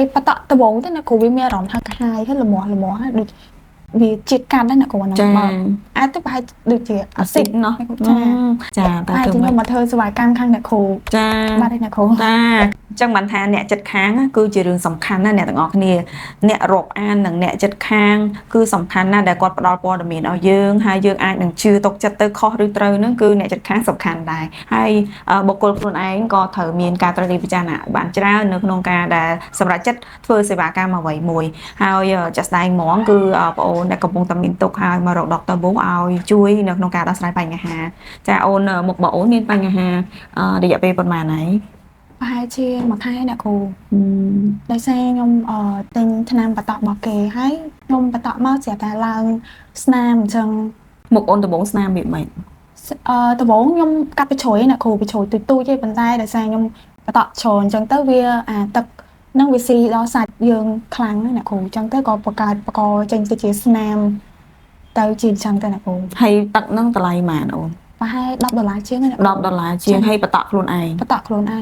bắt tọt từ bốn thế này cô với mẹ rõm thằng hai thế là mỏ được vì chết can đấy là cô nó ai tức bài được chỉ xịt nó cha ai chỉ mà thơ vài can khăn là cô cha ba đây là cô chẳng bản thà nè chật kháng cứ chỉ đường sòng khăn nè ngọc nè rộp an nằng nè chật khang cứ sòng khăn nè để quạt đo bò đầm miền ao dương hai dương ai đừng chưa tộc chật tới kho rưỡi trâu nó cứ nè chật kháng sòng khăn đài hay bọc cột luôn ai có thở miền cà tây bị cha nè bạn cha nước nông cà đã sầm ra chất phơi sẽ bà ca mà vậy mùi hay chật đài món cứ bộ nè cầm bông tầm miền tục hai mà rộp đọt tờ bố ao chui nước nông cà đã sai bài nhà hà cha ôn một bộ miền bài nhà hà để dạy về phần mà này hai chia mà hai nè cô đại xe nhung tên nam và tọt bỏ kề hay nhung và tọt máu sẽ là snam chẳng một ôn từ bốn snam bị bệnh từ bốn nhung cắt cái chổi nè cô bị chổi từ tôi chơi bàn tay đại xe nhung và tọt chồn chẳng tới vía tập năng vi si đó sạch dương kháng nè cô chẳng tới có bạc tranh từ chia snam tới chín chẳng tới nè cô hay tận năng từ lại mà ôn và hai đọc $chiếng này $10 chiếng hay bật tọt luôn ai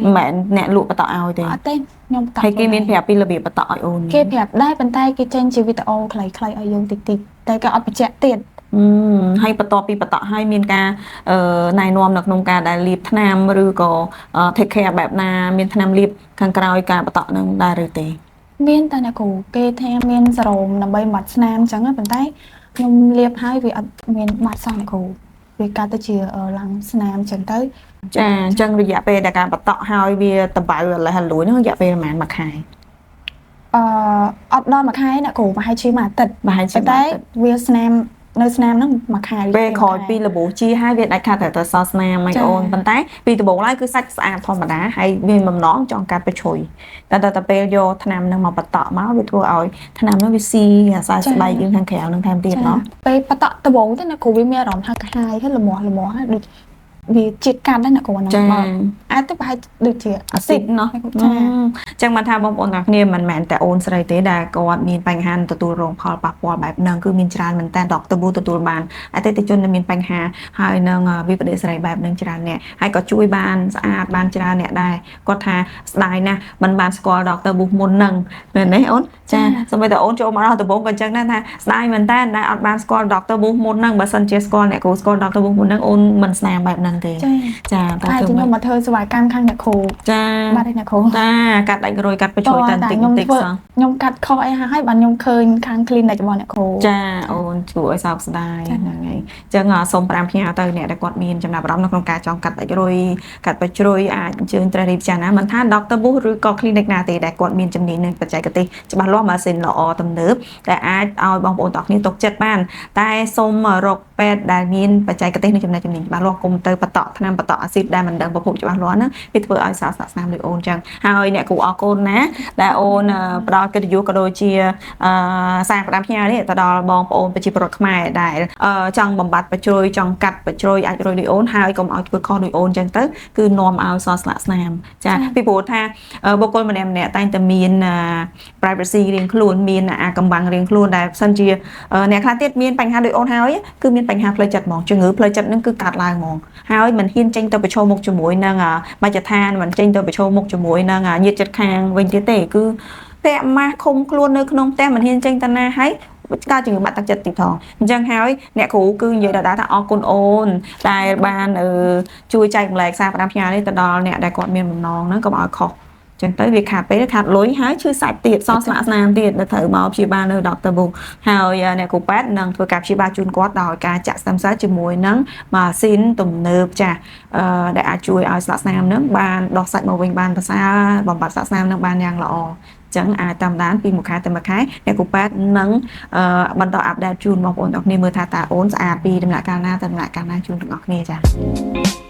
mẹ nẹt lụa bật tọt ao thì tên nhung hay cái miếng phèp pin là bị bật tọt ôn cái phèpได้bàn tay cái trên chỉ video clay ở dương tịt tay cái ở bị chẹt tiền hay bật tọt bị bật tọt hay miếng ca này nôm nọc nông ca đại liệp nam rồi có take care แบบ na មានថ្នាំលាបខាងក្រោយការបតក់នឹងដែរឬទេមានតែអ្នកគ្រូគេថាមានសរោមដើម្បីបាត់ស្នាមអញ្ចឹងប៉ុន្តែខ្ញុំលាបហើយវាអត់មានបាត់សោះអ្នកគ្រូវាកាត់ទៅជាឡើងស្នាមអញ្ចឹងទៅចាអញ្ចឹងរយៈពេលដែលការបតក់ហើយវាតបៅឥឡូវហលួយនោះរយៈពេលប្រហែលមួយខែអត់ដល់មួយខែអ្នកគ្រូប្រហែលជាមួយអាទិត្យតែវាស្នាមនៅស្នាមហ្នឹងមួយខែពេលក្រោយពីលបូជាហើយវាដាច់ខាតទៅសស្នាមមកអូនប៉ុន្តែពីដំបូងឡើយគឺសាច់ស្អាតធម្មតាហើយមានបំណងចង់កាត់ប្រជួយតែពេលយកថ្នាំហ្នឹងមកបតក់មកវាធ្វើឲ្យថ្នាំហ្នឹងវាស៊ីអាសាស្បែកយើងខាងក្រៅនឹងថែមទៀតเนาะពេលបតក់ដំបូងទៅអ្នកគ្រូវាមានអារម្មណ៍ថាកាហាយហើយល្មមដូចវាជាតិកាត់ដែរអ្នកគ្រូហ្នឹងអាចទៅប្រហែលដូចជាអាស៊ីតเนาะចឹងបានថាបងប្អូនទាំងគ្នាមិនមែនតែអូនស្រីទេដែលគាត់មានបញ្ហាទទួលរងផលប៉ះពាល់បែបហ្នឹងគឺមានច្រើនមែនតើដកតប៊ូទទួលបានអតិថិជនដែលមានបញ្ហាហើយនឹងវិបត្តិស្រីបែបហ្នឹងច្រើនអ្នកហើយក៏ជួយបានស្អាតបានច្រើនអ្នកដែរគាត់ថាស្ដាយណាស់មិនបានស្គាល់ដកតប៊ូមុនហ្នឹងមែនទេអូនចាសូម្បីតែអូនចូលមកដល់ដំបូងក៏ចឹងដែរថាស្ដាយមែនតើដែលអត់បានស្គាល់ដកតប៊ូមុនហ្នឹងបើសិនជាស្គាល់អ្នកគ្រូស្គាល់ដកតប៊ូមុនហ្នឹងអូនមិនស្នាមបែបហ្នឹងចាតែខ្ញុំមកធ្វើសវកម្មខាងអ្នកគ្រូចាបាទអ្នកគ្រូចាកាត់ដាច់រយកាត់បញ្ជួយតែបន្តិចសោះខ្ញុំកាត់ខុសអីហើយបាទខ្ញុំឃើញខាង clinic របស់អ្នកគ្រូចាអូនជួយឲ្យសោកស្ដាយហ្នឹងហើយអញ្ចឹងសូម5ផ្ញើទៅអ្នកដែលគាត់មានចំណាប់អារម្មណ៍នៅក្នុងការចង់កាត់ដាច់រយកាត់បញ្ជួយអាចអញ្ជើញត្រូវរៀបចំណាមិនថា Dr. Bush ឬក៏ clinic ណាទេដែលគាត់មានជំនាញនឹងបច្ចេកទេសច្បាស់លាស់ម៉ាស៊ីនល្អទំនើបដែលអាចឲ្យបងប្អូនទាំងគ្នាទុកចិត្តបានតែសូមរកពេទ្យដែលមានបច្ចេកទេសនិងចំណេះជំនាញច្បាស់លាស់កុំទៅបតក់ថ្នាំបតក់អាស៊ីតដែលមិនដឹងប្រភពច្បាស់លាស់ហ្នឹងវាធ្វើឲ្យសាស្នាមដូចអូនចឹងហើយអ្នកគ្រូអរគុណណាដែលអូនផ្ដល់កិត្តិយសក៏ដូចជាសារផ្ដាំផ្ញើនេះទៅដល់បងប្អូនប្រជាពលរដ្ឋខ្មែរដែលចង់បំបត្តិបញ្ជួយចង់កាត់បញ្ជួយអាចរយដូចអូនហើយកុំឲ្យធ្វើខុសដូចអូនចឹងទៅគឺនាំឲ្យសស្លាកស្នាមចាពីព្រោះថាបុគ្គលម្នាក់តែងតែមាន privacy រៀងខ្លួនមានអាកំបាំងរៀងខ្លួនដែលផ្សិនជាអ្នកខ្លះទៀតមានបញ្ហាដូចអូនហើយគឺមានបញ្ហាផ្លូវចិត្តហ្មងជំងឺផ្លូវចិត្តហ្នឹងគឺកាត់ឡើងហ្មងហើយមិនហ៊ានចេញទៅប្រឈមមុខជាមួយនឹងមជ្ឈដ្ឋានមិនចេញទៅប្រឈមមុខជាមួយនឹងញាតិជិតខាងវិញទៀតទេគឺពាក់ម៉ាស់ឃុំខ្លួននៅក្នុងផ្ទះមិនហ៊ានចេញទៅណាហើយកើតជំងឺបាក់ទឹកចិត្តទីផងអញ្ចឹងហើយអ្នកគ្រូគឺនិយាយដល់ថាអរគុណអូនដែលបានជួយចែកម្លែកសារផ្ដាំផ្ញើនេះទៅដល់អ្នកដែលគាត់មានបំណងហ្នឹងកុំឲ្យខុសចឹងទៅវាខាតពេលខាតលុយហើយឈឺសាច់ទៀតសស្លាកស្នាមទៀតដែលត្រូវមកព្យាបាលនៅ Dr. Bush ហើយអ្នកគ្រូពេទ្យនឹងធ្វើការព្យាបាលជូនគាត់ដោយការចាក់ស្ទឹមសែជាមួយនឹងម៉ាស៊ីនទំនើបចាស់ដែលអាចជួយឲ្យស្លាកស្នាមនឹងបានដោះសាច់មកវិញបានប្រសើរបំបត្តិស្លាកស្នាមនឹងបានយ៉ាងល្អចឹងអាចតាមដានពីមួយខែទៅមួយខែអ្នកគ្រូពេទ្យនឹងបន្តអាប់ដេតជូនបងប្អូនទាំងគ្នាមើលថាតើអូនស្អាតពីដំណាក់កាលណាទៅដំណាក់កាលណាជូនទាំងអស់គ្នាចា៎